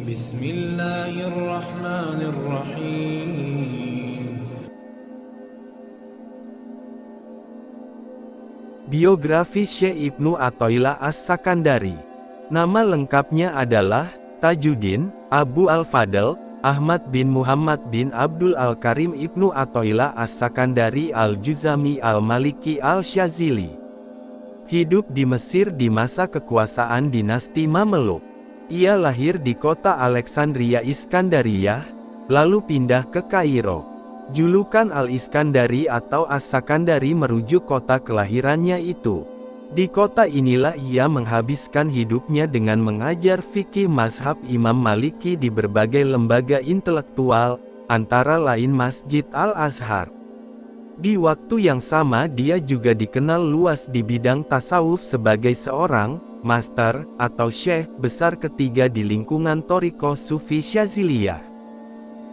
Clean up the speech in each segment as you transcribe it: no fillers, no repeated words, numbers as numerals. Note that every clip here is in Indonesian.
Bismillahirrahmanirrahim. Biografi Syekh Ibnu Athaillah As-Sakandari. Nama lengkapnya adalah Tajuddin Abu Al-Fadl Ahmad bin Muhammad bin Abdul Al-Karim Ibnu Athaillah As-Sakandari Al-Juzami Al-Maliki Al-Syazili. Hidup di Mesir di masa kekuasaan dinasti Mameluk. Ia lahir di kota Alexandria Iskandariyah, lalu pindah ke Kairo. Julukan Al-Iskandari atau As-Sakandari merujuk kota kelahirannya itu. Di kota inilah ia menghabiskan hidupnya dengan mengajar fikih mazhab Imam Maliki di berbagai lembaga intelektual, antara lain Masjid Al-Azhar. Di waktu yang sama dia juga dikenal luas di bidang tasawuf sebagai seorang master atau syekh besar ketiga di lingkungan Thariqah Sufi Syaziliyah.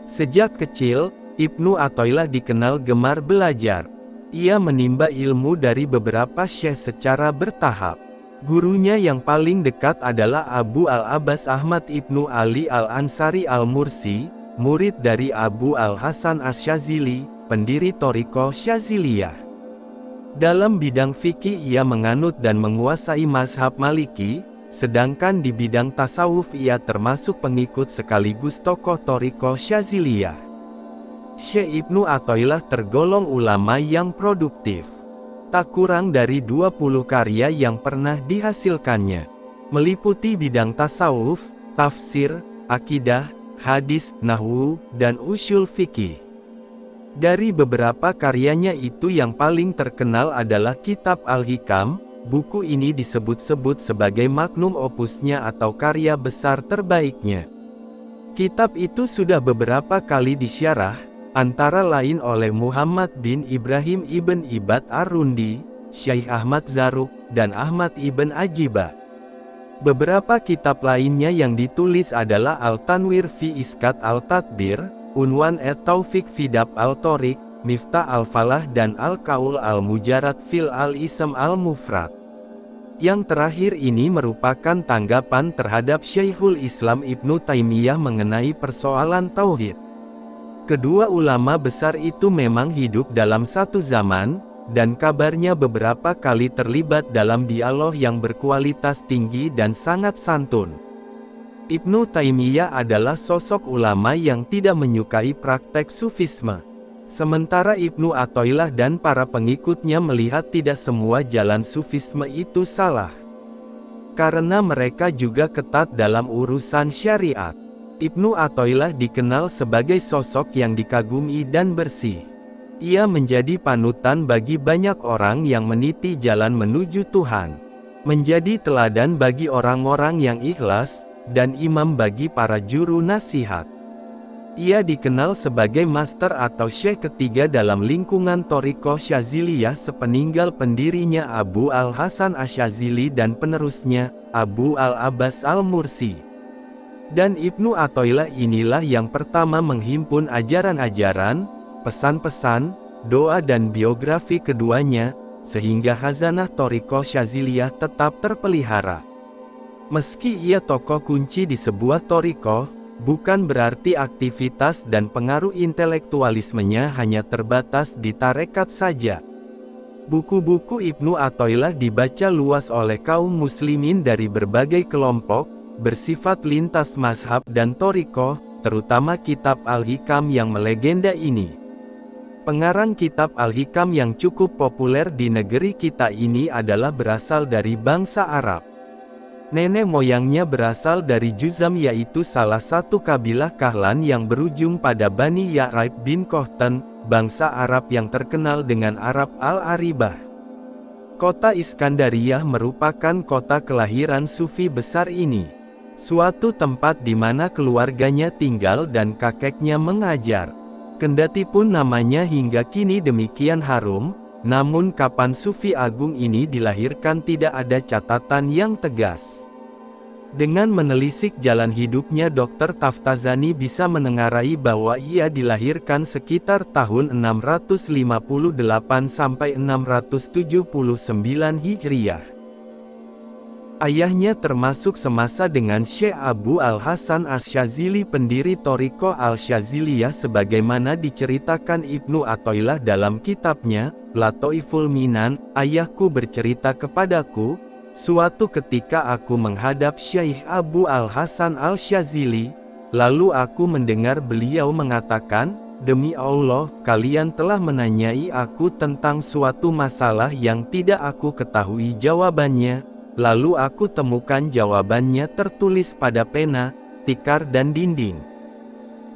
Sejak kecil, Ibnu Athaillah dikenal gemar belajar. Ia menimba ilmu dari beberapa syekh secara bertahap. Gurunya yang paling dekat adalah Abu Al-Abbas Ahmad Ibnu Ali Al-Ansari Al-Mursi, murid dari Abu Al-Hasan Asy-Syazili, pendiri Thariqah Syaziliyah. Dalam bidang fikih ia menganut dan menguasai mazhab Maliki, sedangkan di bidang tasawuf ia termasuk pengikut sekaligus tokoh Thariqah Syaziliyah. Syekh Ibnu Athaillah tergolong ulama yang produktif. Tak kurang dari 20 karya yang pernah dihasilkannya, meliputi bidang tasawuf, tafsir, akidah, hadis, nahwu, dan usyul fikih. Dari beberapa karyanya itu yang paling terkenal adalah Kitab Al-Hikam. Buku ini disebut-sebut sebagai magnum opusnya atau karya besar terbaiknya. Kitab itu sudah beberapa kali disyarah, antara lain oleh Muhammad bin Ibrahim ibn Ibad Ar-Rundi, Syekh Ahmad Zarruq, dan Ahmad ibn Ajibah. Beberapa kitab lainnya yang ditulis adalah Al-Tanwir fi Iskat Al-Tadbir, Unwan et-Taufiq fi Dab Al-Thoriq, Miftah Al-Falah dan Al-Qaul Al-Mujarrad fil Al-Ism Al-Mufrad. Yang terakhir ini merupakan tanggapan terhadap Syekhul Islam Ibnu Taimiyah mengenai persoalan tauhid. Kedua ulama besar itu memang hidup dalam satu zaman, dan kabarnya beberapa kali terlibat dalam dialog yang berkualitas tinggi dan sangat santun. Ibnu Taimiyah adalah sosok ulama yang tidak menyukai praktek sufisme. Sementara Ibnu Athaillah dan para pengikutnya melihat tidak semua jalan sufisme itu salah. Karena mereka juga ketat dalam urusan syariat. Ibnu Athaillah dikenal sebagai sosok yang dikagumi dan bersih. Ia menjadi panutan bagi banyak orang yang meniti jalan menuju Tuhan. Menjadi teladan bagi orang-orang yang ikhlas, dan imam bagi para juru nasihat. Ia dikenal sebagai master atau syekh ketiga dalam lingkungan Thariqah Syaziliyah sepeninggal pendirinya Abu Al-Hasan Asy-Syazili dan penerusnya, Abu Al-Abbas Al-Mursi. Dan Ibnu Athaillah inilah yang pertama menghimpun ajaran-ajaran, pesan-pesan, doa dan biografi keduanya, sehingga khazanah Thariqah Syaziliyah tetap terpelihara. Meski ia tokoh kunci di sebuah thariqah, bukan berarti aktivitas dan pengaruh intelektualismenya hanya terbatas di tarekat saja. Buku-buku Ibnu Athaillah dibaca luas oleh kaum muslimin dari berbagai kelompok, bersifat lintas mazhab dan thariqah, terutama kitab Al-Hikam yang melegenda ini. Pengarang kitab Al-Hikam yang cukup populer di negeri kita ini adalah berasal dari bangsa Arab. Nenek moyangnya berasal dari Juzam yaitu salah satu kabilah Kahlan yang berujung pada Bani Ya'rib bin Kohtan, bangsa Arab yang terkenal dengan Arab Al-Aribah. Kota Iskandariyah merupakan kota kelahiran sufi besar ini. Suatu tempat di mana keluarganya tinggal dan kakeknya mengajar. Kendatipun namanya hingga kini demikian harum, namun kapan Sufi Agung ini dilahirkan tidak ada catatan yang tegas. Dengan menelisik jalan hidupnya Dr. Taftazani bisa menengarai bahwa ia dilahirkan sekitar tahun 658 sampai 679 Hijriah. Ayahnya termasuk semasa dengan Syekh Abu Al-Hasan Asy-Syadzili pendiri Thariqah Al-Syadziliyah sebagaimana diceritakan Ibnu Athaillah dalam kitabnya, Lataiful Minan. Ayahku bercerita kepadaku, suatu ketika aku menghadap Syekh Abu Al-Hasan Al-Syadzili, lalu aku mendengar beliau mengatakan, "Demi Allah, kalian telah menanyai aku tentang suatu masalah yang tidak aku ketahui jawabannya." Lalu aku temukan jawabannya tertulis pada pena, tikar dan dinding.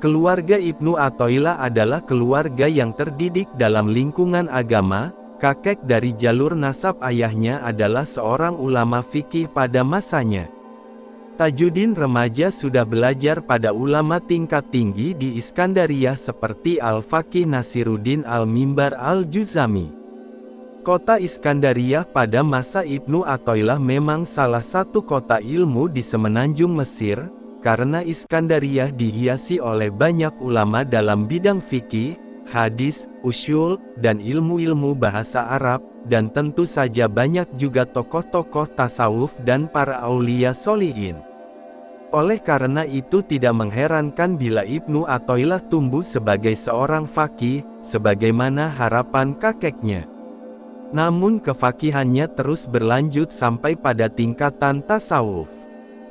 Keluarga Ibnu Athaillah adalah keluarga yang terdidik dalam lingkungan agama. Kakek dari jalur nasab ayahnya adalah seorang ulama fikih pada masanya. Tajuddin remaja sudah belajar pada ulama tingkat tinggi di Iskandariyah seperti Al-Faqih Nasiruddin Al-Mimbar Al-Juzami. Kota Iskandariyah pada masa Ibnu Athaillah memang salah satu kota ilmu di semenanjung Mesir, karena Iskandariyah dihiasi oleh banyak ulama dalam bidang fikih, hadis, usyul, dan ilmu-ilmu bahasa Arab, dan tentu saja banyak juga tokoh-tokoh tasawuf dan para aulia sholihin. Oleh karena itu tidak mengherankan bila Ibnu Athaillah tumbuh sebagai seorang faqih, sebagaimana harapan kakeknya. Namun kefakihannya terus berlanjut sampai pada tingkatan tasawuf.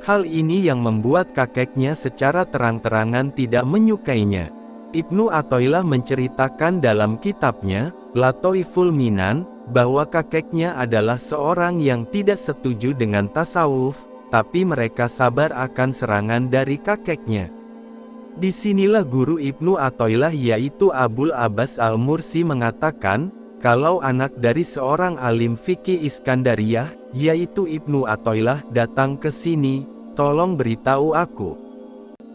Hal ini yang membuat kakeknya secara terang-terangan tidak menyukainya. Ibnu Athaillah menceritakan dalam kitabnya, Lataiful Minan, bahwa kakeknya adalah seorang yang tidak setuju dengan tasawuf, tapi mereka sabar akan serangan dari kakeknya. Disinilah guru Ibnu Athaillah yaitu Abul Abbas Al-Mursi mengatakan, kalau anak dari seorang alim fikih Iskandariyah, yaitu Ibnu Athaillah datang ke sini, tolong beritahu aku.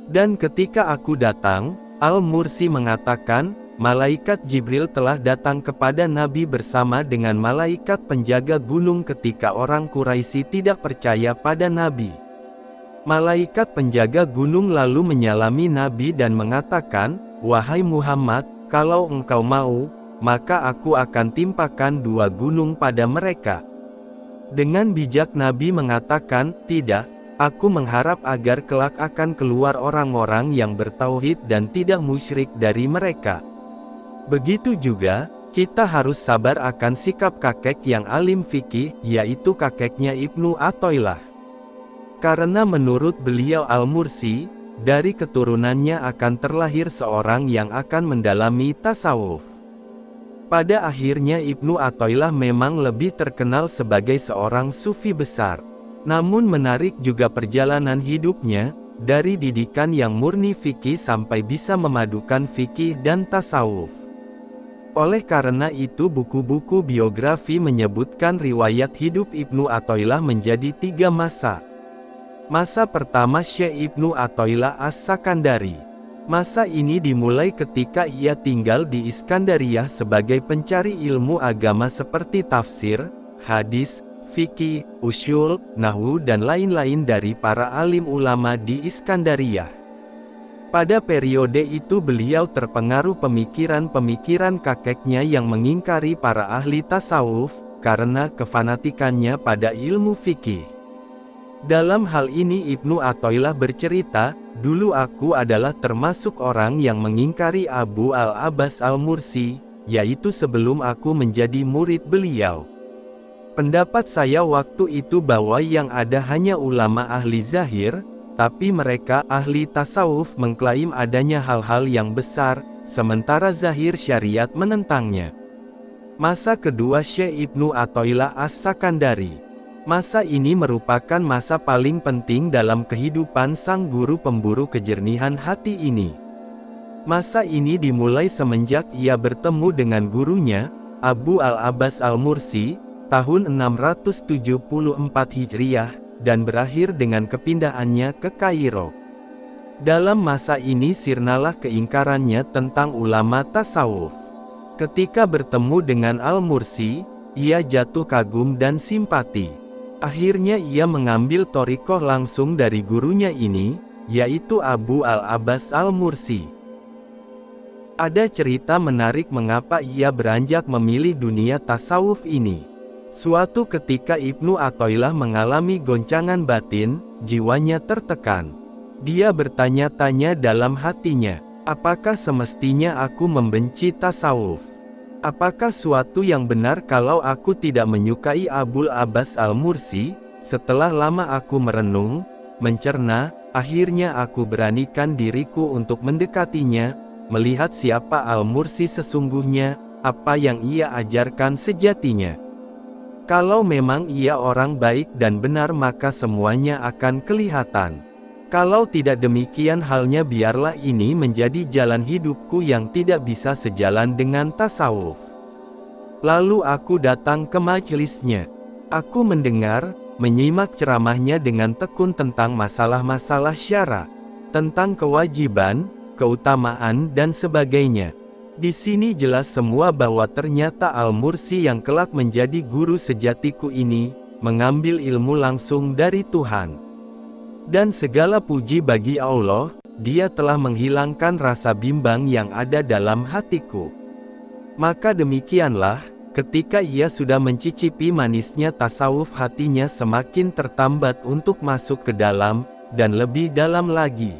Dan ketika aku datang, Al-Mursi mengatakan, malaikat Jibril telah datang kepada Nabi bersama dengan malaikat penjaga gunung ketika orang Quraisy tidak percaya pada Nabi. Malaikat penjaga gunung lalu menyalami Nabi dan mengatakan, "Wahai Muhammad, kalau engkau mau, maka aku akan timpakan 2 gunung pada mereka." Dengan bijak Nabi mengatakan, "Tidak, aku mengharap agar kelak akan keluar orang-orang yang bertauhid dan tidak musyrik dari mereka." Begitu juga, kita harus sabar akan sikap kakek yang alim fikih, yaitu kakeknya Ibnu Athaillah. Karena menurut beliau Al-Mursi, dari keturunannya akan terlahir seorang yang akan mendalami tasawuf. Pada akhirnya Ibnu Athaillah memang lebih terkenal sebagai seorang sufi besar. Namun menarik juga perjalanan hidupnya, dari didikan yang murni fikih sampai bisa memadukan fikih dan tasawuf. Oleh karena itu buku-buku biografi menyebutkan riwayat hidup Ibnu Athaillah menjadi 3 masa. Masa pertama Syekh Ibnu Athaillah As-Sakandari. Masa ini dimulai ketika ia tinggal di Iskandariyah sebagai pencari ilmu agama seperti tafsir, hadis, fikih, usyul, nahwu dan lain-lain dari para alim ulama di Iskandariyah. Pada periode itu beliau terpengaruh pemikiran-pemikiran kakeknya yang mengingkari para ahli tasawuf, karena kefanatikannya pada ilmu fikih. Dalam hal ini Ibnu Athaillah bercerita, dulu aku adalah termasuk orang yang mengingkari Abu Al-Abbas Al-Mursi, yaitu sebelum aku menjadi murid beliau. Pendapat saya waktu itu bahwa yang ada hanya ulama ahli zahir, tapi mereka ahli tasawuf mengklaim adanya hal-hal yang besar, sementara zahir syariat menentangnya. Masa kedua Syekh Ibnu Athaillah As-Sakandari. Masa ini merupakan masa paling penting dalam kehidupan sang guru pemburu kejernihan hati ini. Masa ini dimulai semenjak ia bertemu dengan gurunya, Abu Al-Abbas Al-Mursi, tahun 674 Hijriah, dan berakhir dengan kepindahannya ke Kairo. Dalam masa ini sirnalah keingkarannya tentang ulama tasawuf. Ketika bertemu dengan Al-Mursi, ia jatuh kagum dan simpati. Akhirnya ia mengambil thariqah langsung dari gurunya ini, yaitu Abu Al-Abbas Al-Mursi. Ada cerita menarik mengapa ia beranjak memilih dunia tasawuf ini. Suatu ketika Ibnu Athaillah mengalami goncangan batin, jiwanya tertekan. Dia bertanya-tanya dalam hatinya, apakah semestinya aku membenci tasawuf? Apakah suatu yang benar kalau aku tidak menyukai Abul Abbas Al-Mursi? Setelah lama aku merenung, mencerna, akhirnya aku beranikan diriku untuk mendekatinya, melihat siapa Al-Mursi sesungguhnya, apa yang ia ajarkan sejatinya. Kalau memang ia orang baik dan benar maka semuanya akan kelihatan. Kalau tidak demikian halnya biarlah ini menjadi jalan hidupku yang tidak bisa sejalan dengan tasawuf. Lalu aku datang ke majelisnya. Aku mendengar, menyimak ceramahnya dengan tekun tentang masalah-masalah syara, tentang kewajiban, keutamaan dan sebagainya. Di sini jelas semua bahwa ternyata Al-Mursi yang kelak menjadi guru sejatiku ini, mengambil ilmu langsung dari Tuhan. Dan segala puji bagi Allah, Dia telah menghilangkan rasa bimbang yang ada dalam hatiku. Maka demikianlah, ketika ia sudah mencicipi manisnya tasawuf hatinya semakin tertambat untuk masuk ke dalam, dan lebih dalam lagi.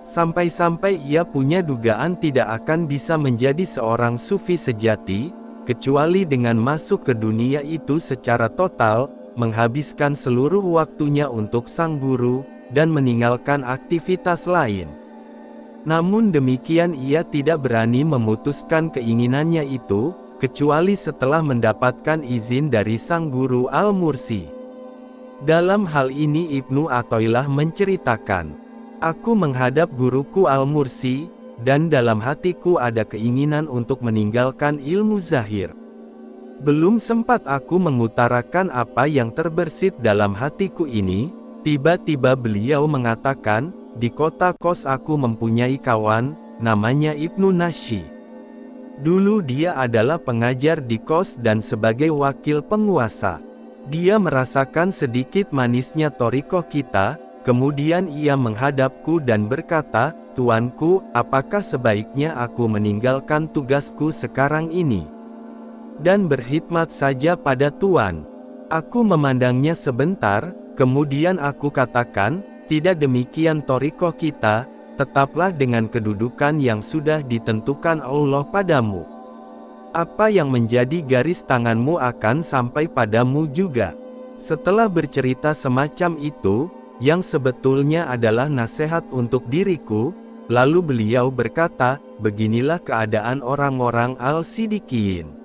Sampai-sampai ia punya dugaan tidak akan bisa menjadi seorang sufi sejati, kecuali dengan masuk ke dunia itu secara total, menghabiskan seluruh waktunya untuk sang guru, dan meninggalkan aktivitas lain. Namun demikian ia tidak berani memutuskan keinginannya itu, kecuali setelah mendapatkan izin dari sang guru Al-Mursi. Dalam hal ini Ibnu Athaillah menceritakan, aku menghadap guruku Al-Mursi, dan dalam hatiku ada keinginan untuk meninggalkan ilmu zahir. Belum sempat aku mengutarakan apa yang terbersit dalam hatiku ini, tiba-tiba beliau mengatakan, di kota Kos aku mempunyai kawan, namanya Ibnu Nashi. Dulu dia adalah pengajar di Kos dan sebagai wakil penguasa. Dia merasakan sedikit manisnya thariqah kita, kemudian ia menghadapku dan berkata, Tuanku, apakah sebaiknya aku meninggalkan tugasku sekarang ini dan berkhidmat saja pada Tuan? Aku memandangnya sebentar, kemudian aku katakan, tidak demikian thariqah kita, tetaplah dengan kedudukan yang sudah ditentukan Allah padamu. Apa yang menjadi garis tanganmu akan sampai padamu juga. Setelah bercerita semacam itu, yang sebetulnya adalah nasihat untuk diriku, lalu beliau berkata, beginilah keadaan orang-orang Al-Siddiqiyin.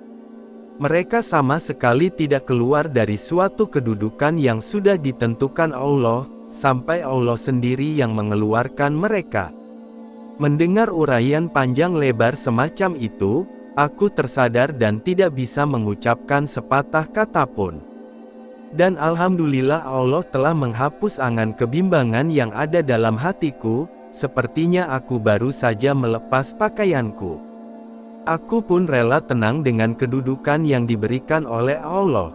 Mereka sama sekali tidak keluar dari suatu kedudukan yang sudah ditentukan Allah, sampai Allah sendiri yang mengeluarkan mereka. Mendengar uraian panjang lebar semacam itu, aku tersadar dan tidak bisa mengucapkan sepatah kata pun. Dan alhamdulillah Allah telah menghapus angan kebimbangan yang ada dalam hatiku, sepertinya aku baru saja melepas pakaianku. Aku pun rela tenang dengan kedudukan yang diberikan oleh Allah.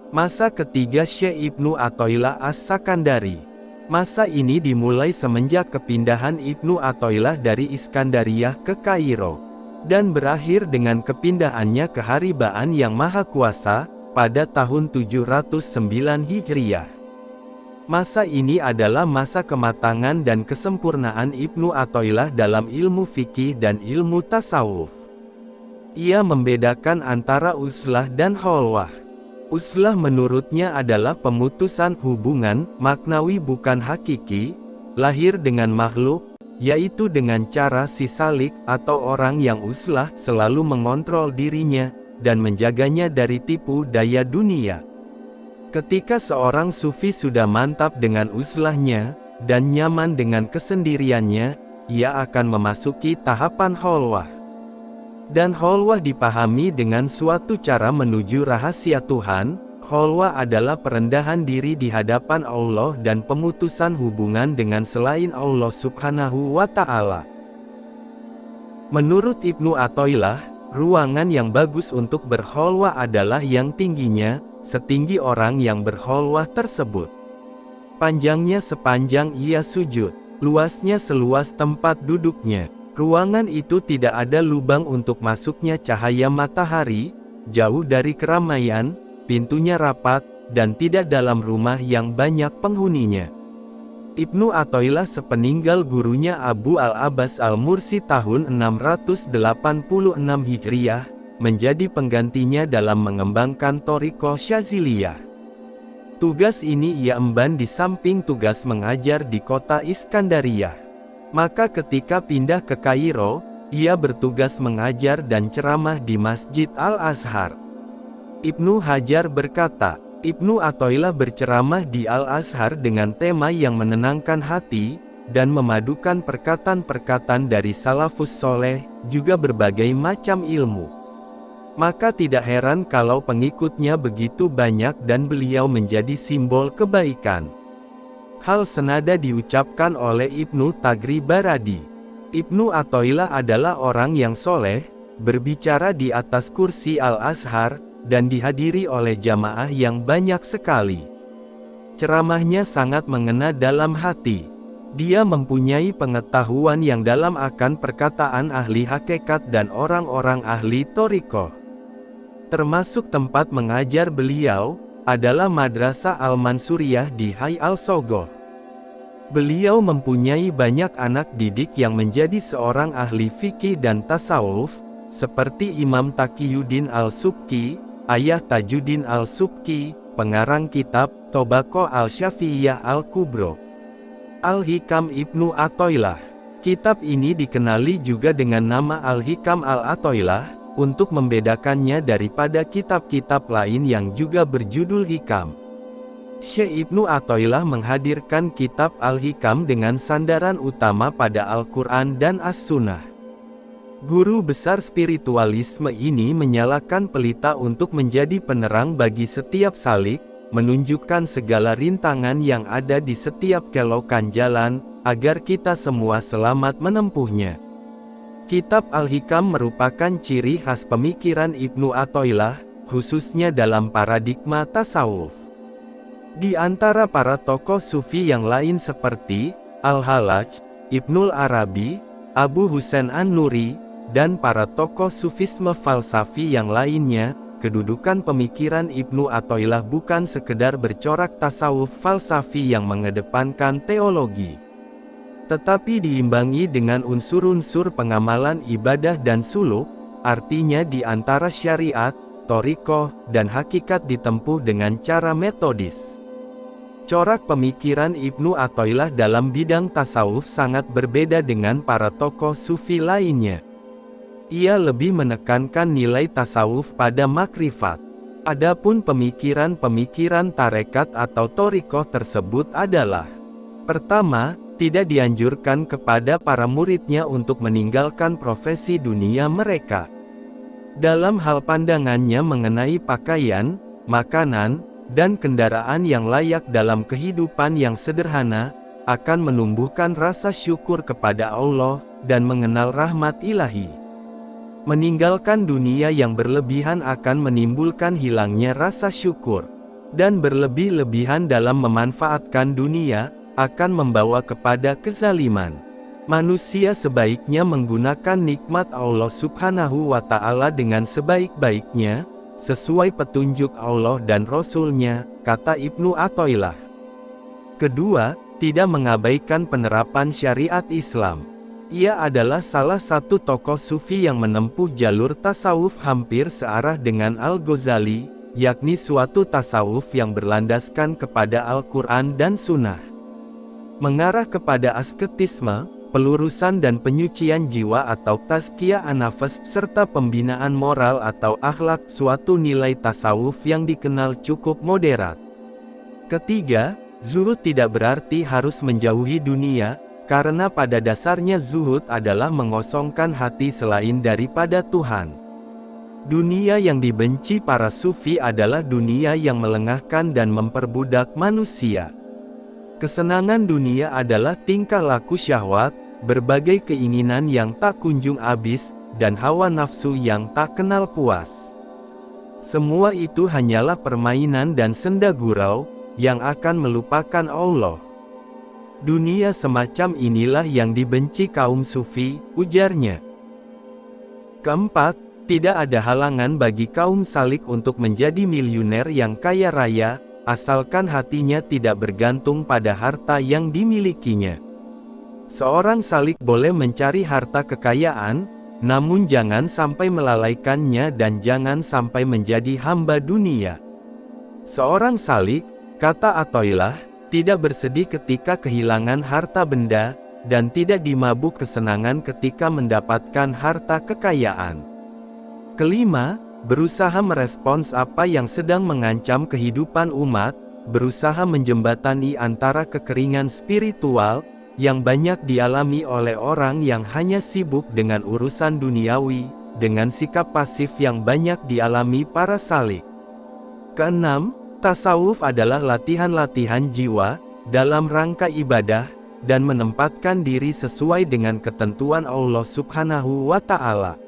Masa ketiga Syekh Ibnu Athaillah As-Sakandari. Masa ini dimulai semenjak kepindahan Ibnu Athaillah dari Iskandariyah ke Kairo, dan berakhir dengan kepindahannya ke Haribaan yang Maha Kuasa, pada tahun 709 Hijriyah. Masa ini adalah masa kematangan dan kesempurnaan Ibnu Athaillah dalam ilmu fikih dan ilmu tasawuf. Ia membedakan antara uslah dan kholwah. Uslah menurutnya adalah pemutusan hubungan, maknawi bukan hakiki, lahir dengan makhluk, yaitu dengan cara si salik atau orang yang uslah selalu mengontrol dirinya, dan menjaganya dari tipu daya dunia. Ketika seorang sufi sudah mantap dengan uslahnya, dan nyaman dengan kesendiriannya, ia akan memasuki tahapan kholwah. Dan kholwah dipahami dengan suatu cara menuju rahasia Tuhan. Kholwah adalah perendahan diri di hadapan Allah dan pemutusan hubungan dengan selain Allah Subhanahu wa Ta'ala. Menurut Ibnu Athaillah, ruangan yang bagus untuk berkholwah adalah yang tingginya setinggi orang yang berkholwah tersebut. Panjangnya sepanjang ia sujud, luasnya seluas tempat duduknya. Ruangan itu tidak ada lubang untuk masuknya cahaya matahari, jauh dari keramaian, pintunya rapat, dan tidak dalam rumah yang banyak penghuninya. Ibnu Athaillah sepeninggal gurunya Abu al-Abbas al-Mursi tahun 686 Hijriah, menjadi penggantinya dalam mengembangkan thariqah Syaziliyah. Tugas ini ia emban di samping tugas mengajar di kota Iskandariyah. Maka ketika pindah ke Kairo, ia bertugas mengajar dan ceramah di Masjid Al-Azhar. Ibnu Hajar berkata, Ibnu Athaillah berceramah di Al-Azhar dengan tema yang menenangkan hati, dan memadukan perkataan-perkataan dari salafus soleh, juga berbagai macam ilmu. Maka tidak heran kalau pengikutnya begitu banyak dan beliau menjadi simbol kebaikan. Hal senada diucapkan oleh Ibnu Taghribaradi. Ibnu Athaillah adalah orang yang soleh, berbicara di atas kursi Al-Azhar, dan dihadiri oleh jamaah yang banyak sekali. Ceramahnya sangat mengena dalam hati. Dia mempunyai pengetahuan yang dalam akan perkataan ahli hakikat dan orang-orang ahli thariqah. Termasuk tempat mengajar beliau, adalah Madrasah Al-Mansuriyah di Hai Al-Sogoh. Beliau mempunyai banyak anak didik yang menjadi seorang ahli fikih dan tasawuf, seperti Imam Taqiyuddin Al-Subki, ayah Tajuddin Al-Subki, pengarang kitab Tobaqoh Al-Syafi'iyah Al-Kubro. Al-Hikam Ibnu Athaillah. Kitab ini dikenali juga dengan nama Al-Hikam Al-Athaillah, untuk membedakannya daripada kitab-kitab lain yang juga berjudul Hikam. Syekh Ibnu Athaillah menghadirkan kitab Al-Hikam dengan sandaran utama pada Al-Quran dan As-Sunnah. Guru besar spiritualisme ini menyalakan pelita untuk menjadi penerang bagi setiap salik, menunjukkan segala rintangan yang ada di setiap kelokan jalan, agar kita semua selamat menempuhnya. Kitab Al-Hikam merupakan ciri khas pemikiran Ibnu Athaillah, khususnya dalam paradigma tasawuf. Di antara para tokoh sufi yang lain seperti Al-Hallaj, Ibnul Arabi, Abu Husain An-Nuri, dan para tokoh sufisme falsafi yang lainnya, kedudukan pemikiran Ibnu Athaillah bukan sekedar bercorak tasawuf falsafi yang mengedepankan teologi, tetapi diimbangi dengan unsur-unsur pengamalan ibadah dan suluk, artinya di antara syariat, thariqah, dan hakikat ditempuh dengan cara metodis. Corak pemikiran Ibnu Athaillah dalam bidang tasawuf sangat berbeda dengan para tokoh sufi lainnya. Ia lebih menekankan nilai tasawuf pada makrifat. Adapun pemikiran-pemikiran tarekat atau thariqah tersebut adalah: pertama, tidak dianjurkan kepada para muridnya untuk meninggalkan profesi dunia mereka. Dalam hal pandangannya mengenai pakaian, makanan, dan kendaraan yang layak dalam kehidupan yang sederhana, akan menumbuhkan rasa syukur kepada Allah, dan mengenal rahmat ilahi. Meninggalkan dunia yang berlebihan akan menimbulkan hilangnya rasa syukur, dan berlebih-lebihan dalam memanfaatkan dunia, akan membawa kepada kezaliman. Manusia sebaiknya menggunakan nikmat Allah Subhanahu wa Ta'ala dengan sebaik-baiknya, sesuai petunjuk Allah dan Rasul-Nya, kata Ibnu Athaillah. Kedua, tidak mengabaikan penerapan syariat Islam. Ia adalah salah satu tokoh sufi yang menempuh jalur tasawuf hampir searah dengan Al-Ghazali, yakni suatu tasawuf yang berlandaskan kepada Al-Quran dan Sunnah. Mengarah kepada asketisme, pelurusan dan penyucian jiwa atau tazkiyah an-nafs, serta pembinaan moral atau akhlak, suatu nilai tasawuf yang dikenal cukup moderat. Ketiga, zuhud tidak berarti harus menjauhi dunia, karena pada dasarnya zuhud adalah mengosongkan hati selain daripada Tuhan. Dunia yang dibenci para sufi adalah dunia yang melengahkan dan memperbudak manusia. Kesenangan dunia adalah tingkah laku syahwat, berbagai keinginan yang tak kunjung habis, dan hawa nafsu yang tak kenal puas. Semua itu hanyalah permainan dan senda gurau, yang akan melupakan Allah. Dunia semacam inilah yang dibenci kaum sufi, ujarnya. Keempat, Tidak ada halangan bagi kaum Salik untuk menjadi miliuner yang kaya raya, asalkan hatinya tidak bergantung pada harta yang dimilikinya. Seorang Salik boleh mencari harta kekayaan, namun jangan sampai melalaikannya dan jangan sampai menjadi hamba dunia. Seorang Salik, kata Athoillah, tidak bersedih ketika kehilangan harta benda, dan tidak dimabuk kesenangan ketika mendapatkan harta kekayaan. Kelima, berusaha merespons apa yang sedang mengancam kehidupan umat, berusaha menjembatani antara kekeringan spiritual, yang banyak dialami oleh orang yang hanya sibuk dengan urusan duniawi, dengan sikap pasif yang banyak dialami para Salik. Keenam, tasawuf adalah latihan-latihan jiwa, dalam rangka ibadah, dan menempatkan diri sesuai dengan ketentuan Allah Subhanahu wa Ta'ala.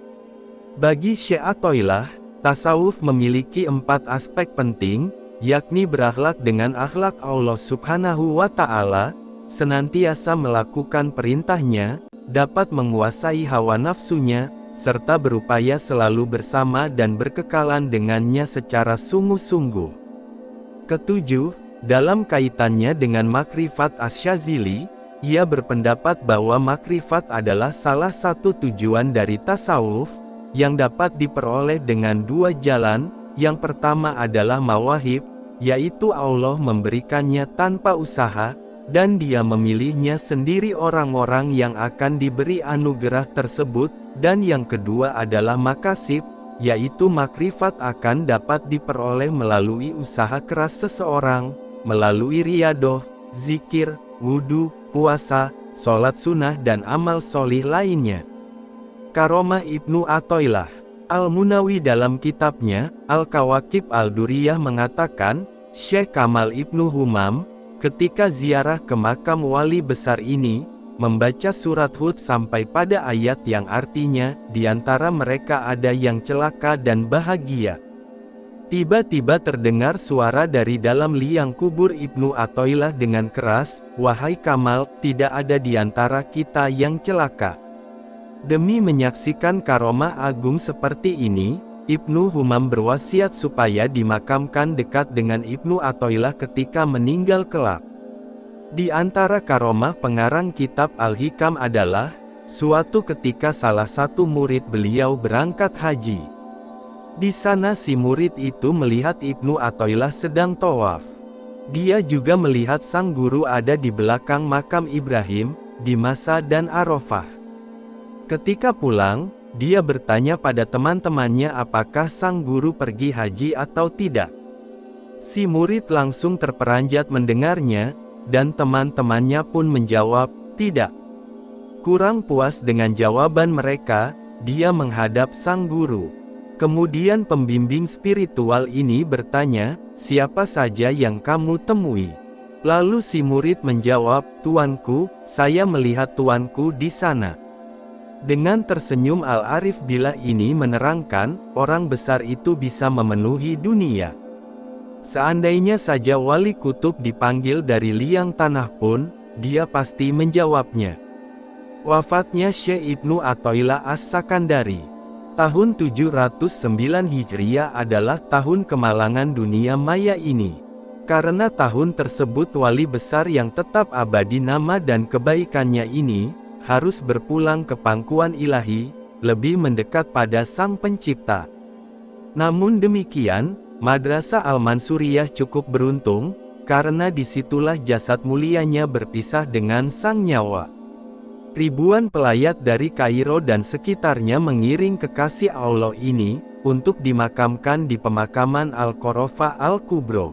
Bagi Syekh Athoillah, tasawuf memiliki 4 aspek penting, yakni berakhlak dengan akhlak Allah Subhanahu wa Ta'ala, senantiasa melakukan perintahnya, dapat menguasai hawa nafsunya, serta berupaya selalu bersama dan berkekalan dengannya secara sungguh-sungguh. Ketujuh, dalam kaitannya dengan makrifat Asy-Syadzili, ia berpendapat bahwa makrifat adalah salah satu tujuan dari tasawuf, yang dapat diperoleh dengan 2 jalan. Yang pertama adalah mawahib, yaitu Allah memberikannya tanpa usaha, dan Dia memilihnya sendiri orang-orang yang akan diberi anugerah tersebut, dan yang kedua adalah makasib, yaitu makrifat akan dapat diperoleh melalui usaha keras seseorang, melalui riyadoh, zikir, wudhu, puasa, sholat sunnah dan amal sholih lainnya. Karomah Ibnu Athoillah Al-Munawi dalam kitabnya, Al-Kawakib Al-Duriyah mengatakan, Syekh Kamal Ibnu Humam, ketika ziarah ke makam wali besar ini, membaca surat Hud sampai pada ayat yang artinya, di antara mereka ada yang celaka dan bahagia. Tiba-tiba terdengar suara dari dalam liang kubur Ibnu Athoillah dengan keras, "Wahai Kamal, tidak ada di antara kita yang celaka." Demi menyaksikan karomah agung seperti ini, Ibnu Humam berwasiat supaya dimakamkan dekat dengan Ibnu Athoillah ketika meninggal kelak. Di antara karomah pengarang kitab Al-Hikam adalah, suatu ketika salah satu murid beliau berangkat haji. Di sana si murid itu melihat Ibnu Athoillah sedang tawaf. Dia juga melihat sang guru ada di belakang makam Ibrahim, di Masa dan Arafah. Ketika pulang, dia bertanya pada teman-temannya apakah sang guru pergi haji atau tidak. Si murid langsung terperanjat mendengarnya, dan teman-temannya pun menjawab, tidak. Kurang puas dengan jawaban mereka, dia menghadap sang guru. Kemudian pembimbing spiritual ini bertanya, siapa saja yang kamu temui? Lalu si murid menjawab, Tuanku, saya melihat tuanku di sana. Dengan tersenyum Al-Arif Billah ini menerangkan, orang besar itu bisa memenuhi dunia. Seandainya saja wali kutub dipanggil dari liang tanah pun, dia pasti menjawabnya. Wafatnya Syekh Ibnu Athoillah As-Sakandari. Tahun 709 Hijriah adalah tahun kemalangan dunia maya ini. Karena tahun tersebut wali besar yang tetap abadi nama dan kebaikannya ini, harus berpulang ke pangkuan ilahi, lebih mendekat pada Sang Pencipta. Namun demikian, Madrasah Al-Mansuriyah cukup beruntung, karena disitulah jasad mulianya berpisah dengan sang nyawa. Ribuan pelayat dari Kairo dan sekitarnya mengiring kekasih Allah ini, untuk dimakamkan di pemakaman Al-Qorofah Al-Kubro.